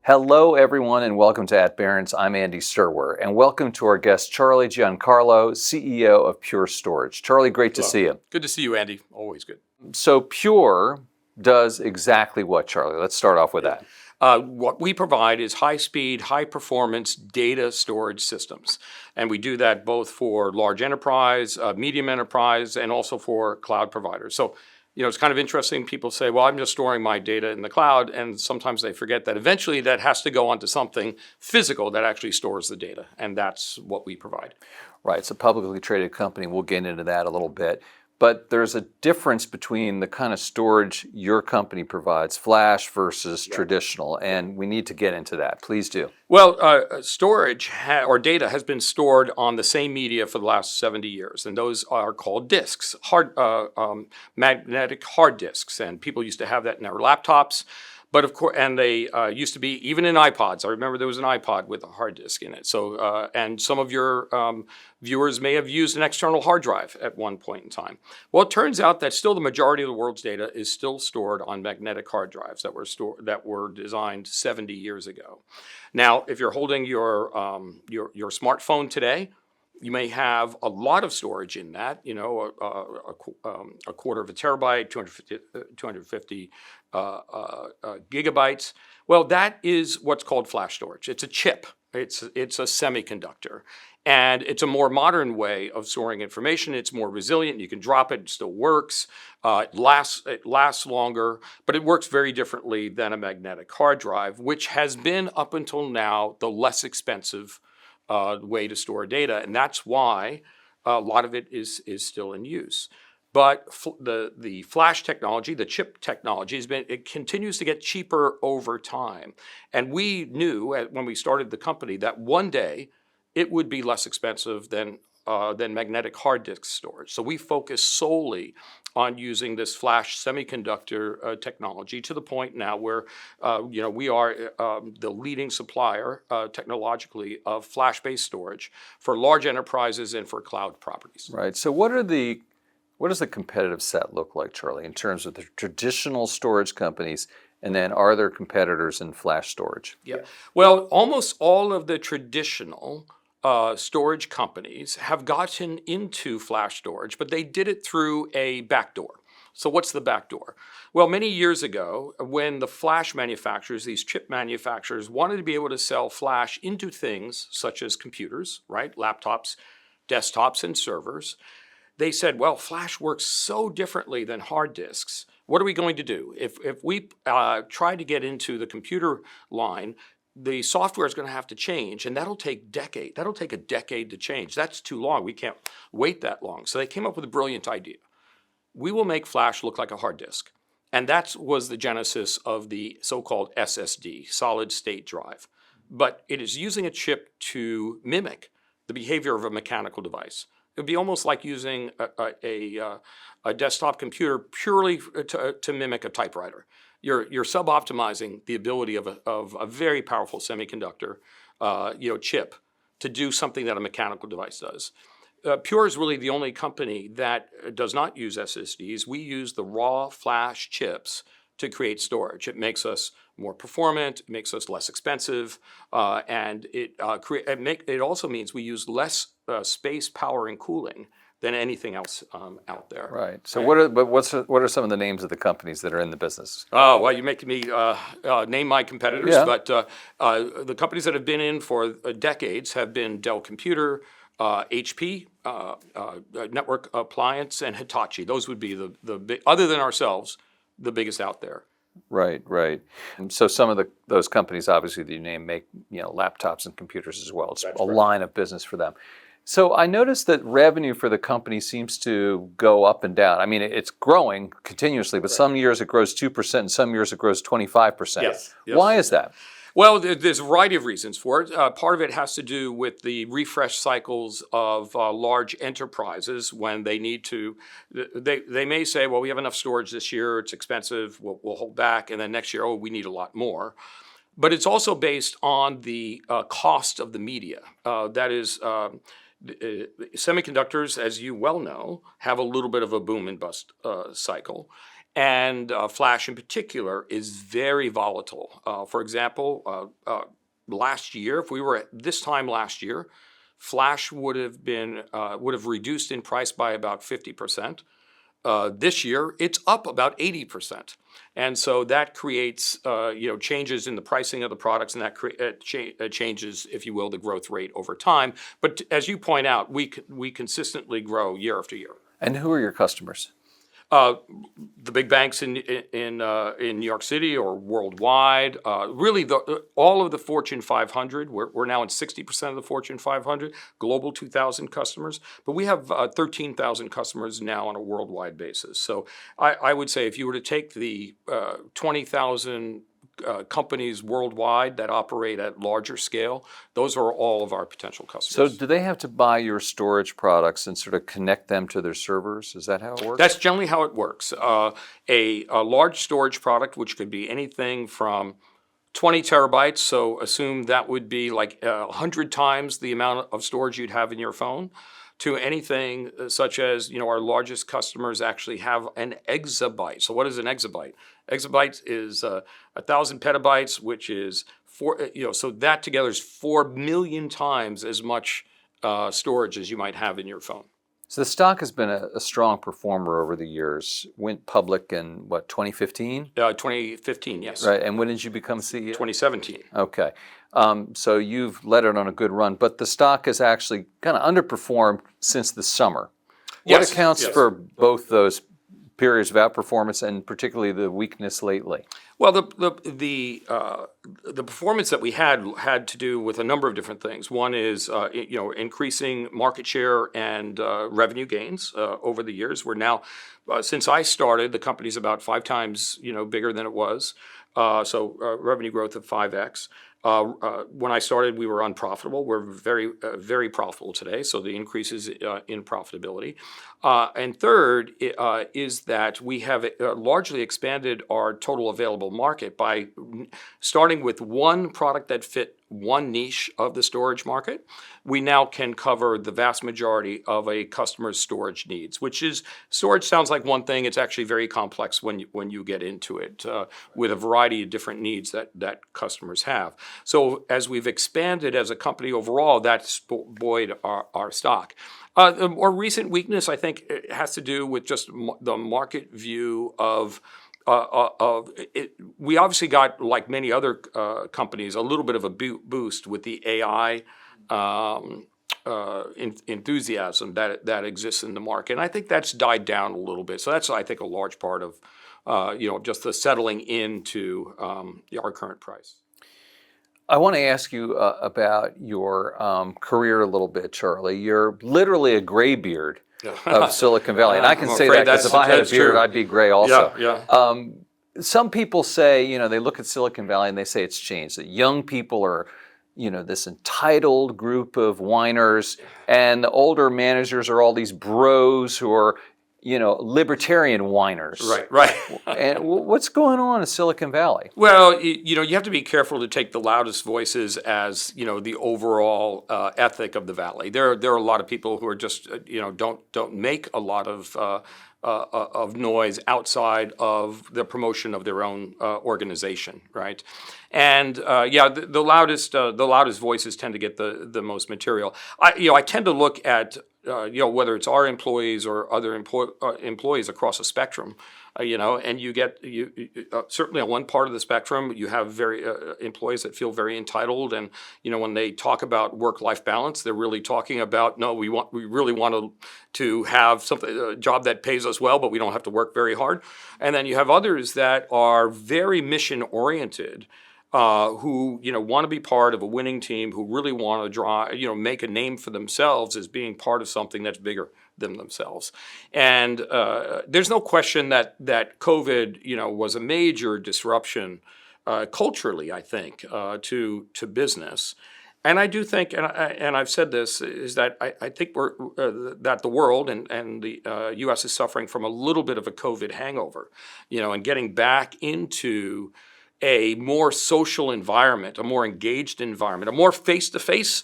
Hello, everyone, and welcome to At Barrons. I'm Andy Sturwer, and welcome to our guest, Charlie Giancarlo, CEO of Pure Storage. Charlie, great to see you. Good to see you, Andy. Always good. So Pure does exactly what, Charlie? Let's start off with that. What we provide is high-speed, high-performance data storage systems. And we do that both for large enterprise, medium enterprise, and also for cloud providers. So, it's kind of interesting. People say, well, I'm just storing my data in the cloud. And sometimes they forget that eventually that has to go onto something physical that actually stores the data. And that's what we provide. Right. It's a publicly traded company. We'll get into that a little bit. But there's a difference between the kind of storage your company provides, flash versus traditional, and we need to get into that. Please do. Well, storage or data has been stored on the same media for the last 70 years, and those are called disks, magnetic hard disks, and people used to have that in their laptops. But of course, and they used to be even in iPods. I remember there was an iPod with a hard disk in it. So, and some of your viewers may have used an external hard drive at one point in time. Well, it turns out that still the majority of the world's data is still stored on magnetic hard drives that were designed 70 years ago. Now, if you're holding your smartphone today, you may have a lot of storage in that, a quarter of a terabyte, 250 gigabytes. Well, that is what's called flash storage. It's a chip. It's a semiconductor. And it's a more modern way of storing information. It's more resilient. You can drop it. It still works. It lasts longer. But it works very differently than a magnetic hard drive, which has been, up until now, the less expensive way to store data, and that's why a lot of it is still in use. But the flash technology, the chip technology, it continues to get cheaper over time. And we knew when we started the company that one day it would be less expensive than magnetic hard disk storage. So we focus solely on using this flash semiconductor technology to the point now where we are the leading supplier technologically of flash-based storage for large enterprises and for cloud properties. Right. So what does the competitive set look like, Charlie, in terms of the traditional storage companies? And then are there competitors in flash storage? Yeah. Well, almost all of the traditional storage companies have gotten into flash storage, but they did it through a backdoor. So what's the backdoor? Well, many years ago, when the flash manufacturers, these chip manufacturers, wanted to be able to sell flash into things such as computers, right, laptops, desktops, and servers, they said, well, flash works so differently than hard disks. What are we going to do? If we try to get into the computer line, the software is going to have to change, and that'll take a decade to change. That's too long. We can't wait that long. So they came up with a brilliant idea. We will make flash look like a hard disk. And that was the genesis of the so-called SSD, solid state drive. But it is using a chip to mimic the behavior of a mechanical device. It would be almost like using a desktop computer purely to mimic a typewriter. You're sub-optimizing the ability of a very powerful semiconductor chip to do something that a mechanical device does. Pure is really the only company that does not use SSDs. We use the raw flash chips to create storage. It makes us more performant, it makes us less expensive, and it also means we use less space, power, and cooling than anything else out there. Right. So what are some of the names of the companies that are in the business? Oh, well, you're making me name my competitors, Yeah. But the companies that have been in for decades have been Dell Computer, HP, Network Appliance, and Hitachi. Those would be the big, other than ourselves, the biggest out there. Right, right. And so some of those companies, obviously, that you name, make laptops and computers as well. It's a line of business for them. So I noticed that revenue for the company seems to go up and down. I mean, it's growing continuously, but some years it grows 2%, and some years it grows 25%. Yes. Why is that? Well, there's a variety of reasons for it. Part of it has to do with the refresh cycles of large enterprises when they need to. They may say, well, we have enough storage this year, it's expensive, we'll hold back, and then next year, we need a lot more. But it's also based on the cost of the media. That is, semiconductors, as you well know, have a little bit of a boom and bust cycle. and flash in particular is very volatile. For example, last year, if we were at this time last year, flash would have reduced in price by about 50%. This year, it's up about 80%, and so that creates changes in the pricing of the products, and that changes, if you will, the growth rate over time. But as you point out, we consistently grow year after year. And who are your customers? The big banks in New York City or worldwide, really all of the Fortune 500. We're now in 60% of the Fortune 500, Global 2000 customers, but we have 13,000 customers now on a worldwide basis. So I would say if you were to take the 20,000 companies worldwide that operate at larger scale, those are all of our potential customers. So do they have to buy your storage products and sort of connect them to their servers? Is that how it works? That's generally how it works. A large storage product, which could be anything from 20 terabytes, so assume that would be like 100 times the amount of storage you'd have in your phone, to anything such as, our largest customers actually have an exabyte. So what is an exabyte? Exabyte is 1,000 petabytes, which is so that together is 4 million times as much storage as you might have in your phone. So the stock has been a strong performer over the years. Went public in, 2015? 2015, yes. Right, and when did you become CEO? 2017. Okay. So you've led it on a good run, but the stock has actually kind of underperformed since the summer. What Yes, accounts yes. for both those periods of outperformance and particularly the weakness lately? Well, the performance that we had to do with a number of different things. One is increasing market share and revenue gains over the years. We're now, since I started, the company's about 5 times bigger than it was. So revenue growth of 5x. When I started, we were unprofitable. We're very profitable today, so the increases in profitability. And third is that we have largely expanded our total available market by starting with one product that fit one niche of the storage market. We now can cover the vast majority of a customer's storage needs, which is, storage sounds like one thing. It's actually very complex when you get into it, with a variety of different needs that customers have. So as we've expanded as a company overall, that's buoyed our stock. The more recent weakness, I think, has to do with just the market view of it. We obviously got, like many other companies, a little bit of a boost with the AI enthusiasm that exists in the market, and I think that's died down a little bit. So that's, I think, a large part of just the settling into our current price. I want to ask you about your career a little bit, Charlie. You're literally a graybeard of Silicon Valley, and I can say that because if I had a beard, true. I'd be gray also. Yeah. Some people say, they look at Silicon Valley and they say it's changed, that young people are, this entitled group of whiners, and the older managers are all these bros who are, libertarian whiners. Right. And what's going on in Silicon Valley? Well, you have to be careful to take the loudest voices as the overall ethic of the valley. There are a lot of people who are just don't make a lot of noise outside of the promotion of their own organization, right? And the loudest voices tend to get the most material. I tend to look at whether it's our employees or other employees across a spectrum, and you get certainly on one part of the spectrum, you have very employees that feel very entitled, and when they talk about work-life balance, they're really talking about, no, we really want to have a job that pays us well, but we don't have to work very hard. And then you have others that are very mission-oriented, who want to be part of a winning team, who really want to make a name for themselves as being part of something that's bigger than themselves. And there's no question that COVID was a major disruption culturally, I think, to business. And I do think, and I've said this, is that I think that the world and the U.S. is suffering from a little bit of a COVID hangover, and getting back into a more social environment, a more engaged environment, a more face-to-face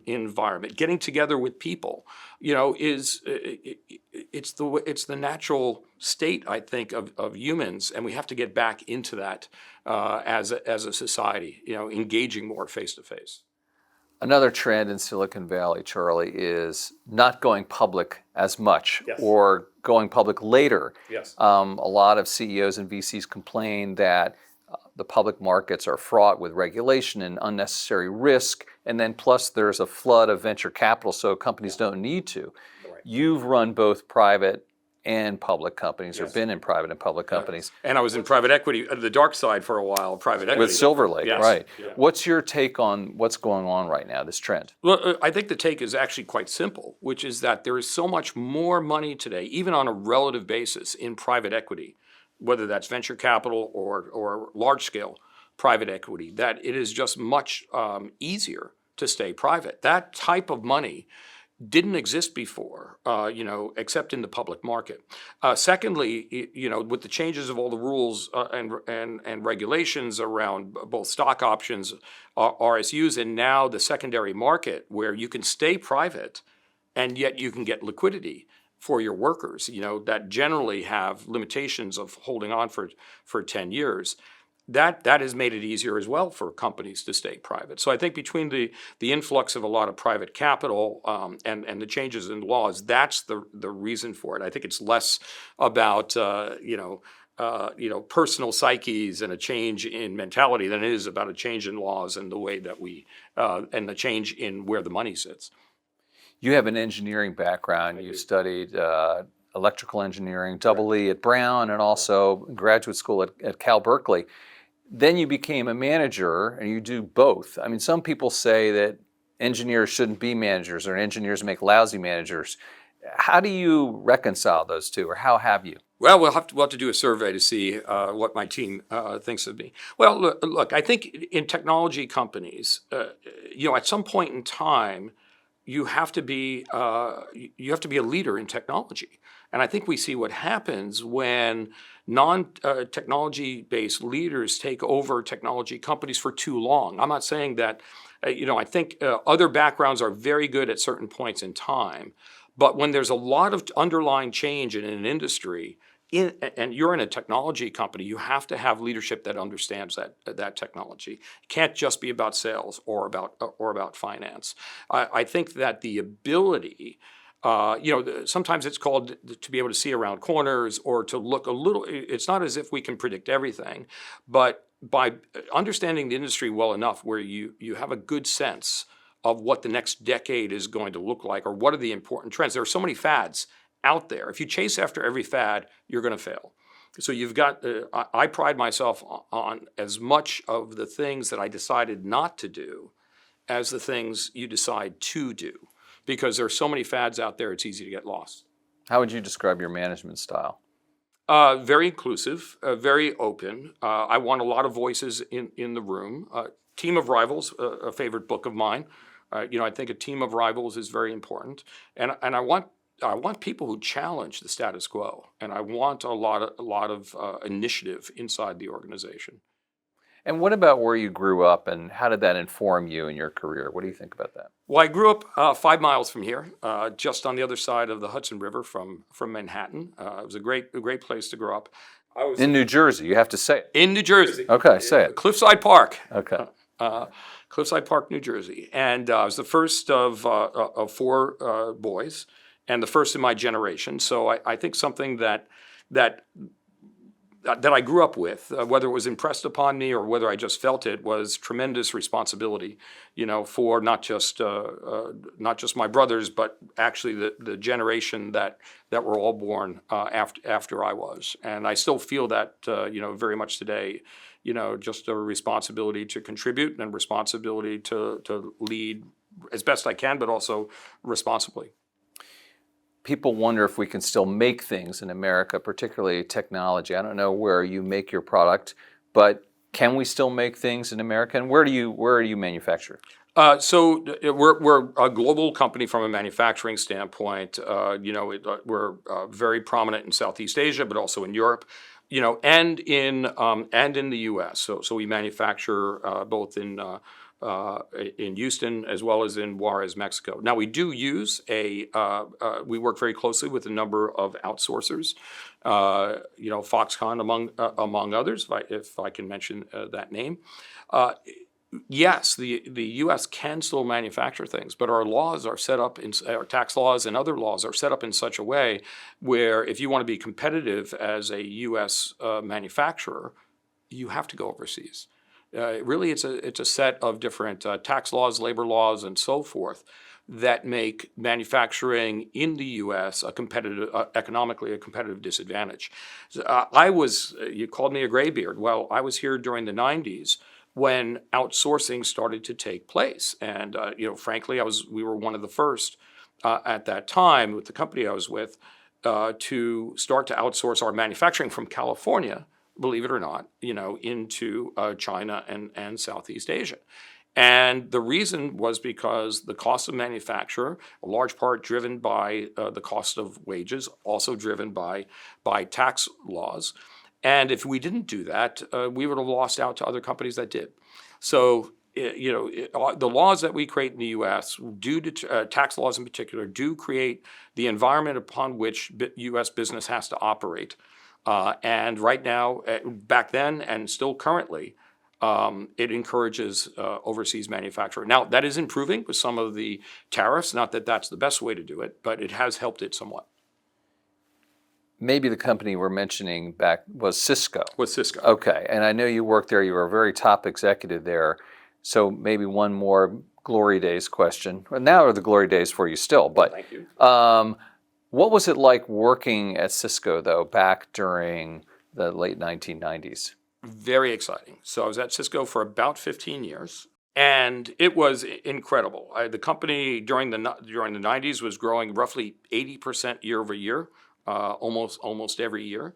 environment, getting together with people, is it's the natural state, I think, of humans, and we have to get back into that as a society. Engaging more face to face. Another trend in Silicon Valley, Charlie, is not going public as much Yes. or going public later. Yes. A lot of CEOs and VCs complain that the public markets are fraught with regulation and unnecessary risk, and then plus there's a flood of venture capital, so companies don't need to. Right. You've run both private and public companies, or Yes. been in private and public companies. And I was in private equity, the dark side for a while, private equity. With Silver Lake, Yes. right. Yeah. What's your take on what's going on right now, this trend? Well, I think the take is actually quite simple, which is that there is so much more money today, even on a relative basis, in private equity, whether that's venture capital or large-scale private equity, that it is just much easier to stay private. That type of money didn't exist before, except in the public market. Secondly, with the changes of all the rules and regulations around both stock options, RSUs, and now the secondary market, where you can stay private and yet you can get liquidity for your workers, that generally have limitations of holding on for 10 years. That has made it easier as well for companies to stay private. So I think between the influx of a lot of private capital and the changes in laws, that's the reason for it. I think it's less about personal psyches and a change in mentality than it is about a change in laws and the way that and the change in where the money sits. You have an engineering background. You studied electrical engineering, double E at Brown, and also graduate school at Cal Berkeley. Then you became a manager, and you do both. I mean, some people say that engineers shouldn't be managers, or engineers make lousy managers. How do you reconcile those two, or how have you? Well, we'll have to do a survey to see what my team thinks of me. Well, look, I think in technology companies, at some point in time, you have to be a leader in technology. And I think we see what happens when non-technology-based leaders take over technology companies for too long. I'm not saying that, I think other backgrounds are very good at certain points in time. But when there's a lot of underlying change in an industry, and you're in a technology company, you have to have leadership that understands that technology. It can't just be about sales or about finance. I think that the ability, sometimes it's called to be able to see around corners or to look a little. It's not as if we can predict everything, but by understanding the industry well enough, where you have a good sense of what the next decade is going to look like, or what are the important trends. There are so many fads out there. If you chase after every fad, you're going to fail. So you've got, I pride myself on as much of the things that I decided not to do as the things you decide to do, because there are so many fads out there, it's easy to get lost. How would you describe your management style? Very inclusive, very open. I want a lot of voices in the room. Team of Rivals, a favorite book of mine. I think a team of rivals is very important, and I want people who challenge the status quo, and I want a lot of initiative inside the organization. And what about where you grew up, and how did that inform you in your career? What do you think about that? Well, I grew up 5 miles from here, just on the other side of the Hudson River from Manhattan. It was a great place to grow up. I was in New Jersey. You have to say it. In New Jersey. Okay, say it. Cliffside Park. Okay. Cliffside Park, New Jersey, and I was the first of 4 boys, and the first in my generation. So I think something that I grew up with, whether it was impressed upon me or whether I just felt it, was tremendous responsibility, for not just my brothers, but actually the generation that were all born after I was. And I still feel that, very much today, just a responsibility to contribute and responsibility to lead as best I can, but also responsibly. People wonder if we can still make things in America, particularly technology. I don't know where you make your product, but can we still make things in America? And where do you manufacture? So we're a global company from a manufacturing standpoint. We're very prominent in Southeast Asia, but also in Europe, and in the U.S. So we manufacture both in in Houston as well as in Juarez, Mexico. Now we do use we work very closely with a number of outsourcers, Foxconn among others, if I can mention that name. Yes, the U.S. can still manufacture things, but our laws are set up, our tax laws and other laws are set up in such a way where if you want to be competitive as a U.S. Manufacturer, you have to go overseas. Really, it's a set of different tax laws, labor laws, and so forth that make manufacturing in the U.S. economically a competitive disadvantage. You called me a graybeard. Well, I was here during the 90s when outsourcing started to take place. And, frankly, we were one of the first at that time with the company I was with to start to outsource our manufacturing from California, believe it or not, into China and Southeast Asia. And the reason was because the cost of manufacture, a large part driven by the cost of wages, also driven by tax laws. And if we didn't do that, we would have lost out to other companies that did. So, the laws that we create in the U.S., due to tax laws in particular, do create the environment upon which U.S. business has to operate. And right now, back then, and still currently, it encourages overseas manufacturing. Now, that is improving with some of the tariffs. Not that that's the best way to do it, but it has helped it somewhat. Maybe the company we're mentioning back was Cisco. Was Cisco. Okay, and I know you worked there. You were a very top executive there. So maybe one more glory days question. Well, now are the glory days for you still, but Thank you. What was it like working at Cisco, though, back during the late 1990s? Very exciting. So I was at Cisco for about 15 years, and it was incredible. The company during the 90s was growing roughly 80% year over year. Almost every year.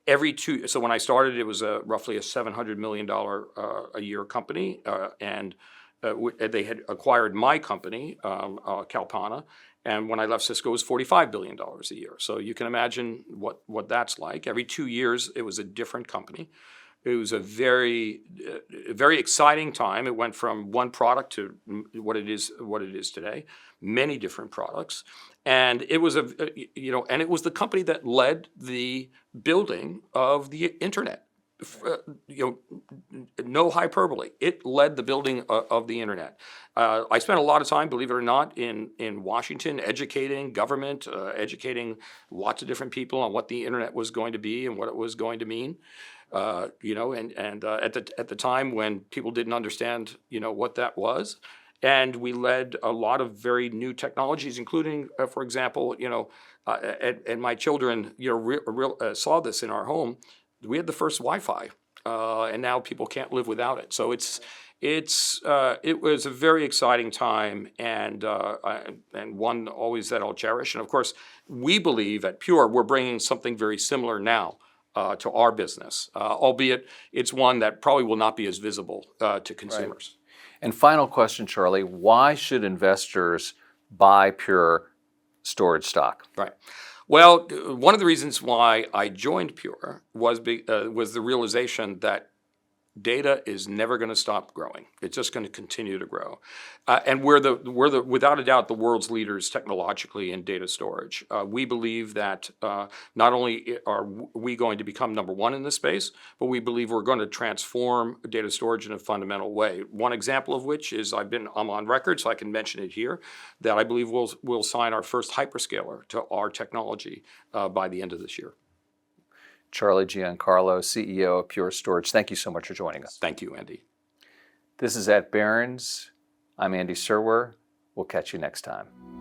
So when I started, it was roughly a $700 million a year company, and they had acquired my company, Calpana, and when I left Cisco, it was $45 billion a year. So you can imagine what that's like. Every 2 years, it was a different company. It was a very exciting time. It went from one product to what it is today, many different products, and it was it was the company that led the building of the internet. No hyperbole. It led the building of the internet. I spent a lot of time, believe it or not, in Washington, educating government, educating lots of different people on what the internet was going to be and what it was going to mean. At the time when people didn't understand, what that was, and we led a lot of very new technologies, including, for example, and my children, saw this in our home. We had the first Wi-Fi, and now people can't live without it. So it was a very exciting time, and one always that I'll cherish. And of course, we believe at Pure we're bringing something very similar now. To our business, albeit it's one that probably will not be as visible to consumers. Right. And final question, Charlie, why should investors buy Pure Storage stock? Right. Well, one of the reasons why I joined Pure was the realization that data is never going to stop growing. It's just going to continue to grow, and we're without a doubt the world's leaders technologically in data storage. We believe that not only are we going to become number one in this space, but we believe we're going to transform data storage in a fundamental way. One example of which is I'm on record, so I can mention it here, that I believe we'll sign our first hyperscaler to our technology by the end of this year. Charlie Giancarlo, CEO of Pure Storage. Thank you so much for joining us. Thank you, Andy. This is at Barrons. I'm Andy Serwer. We'll catch you next time.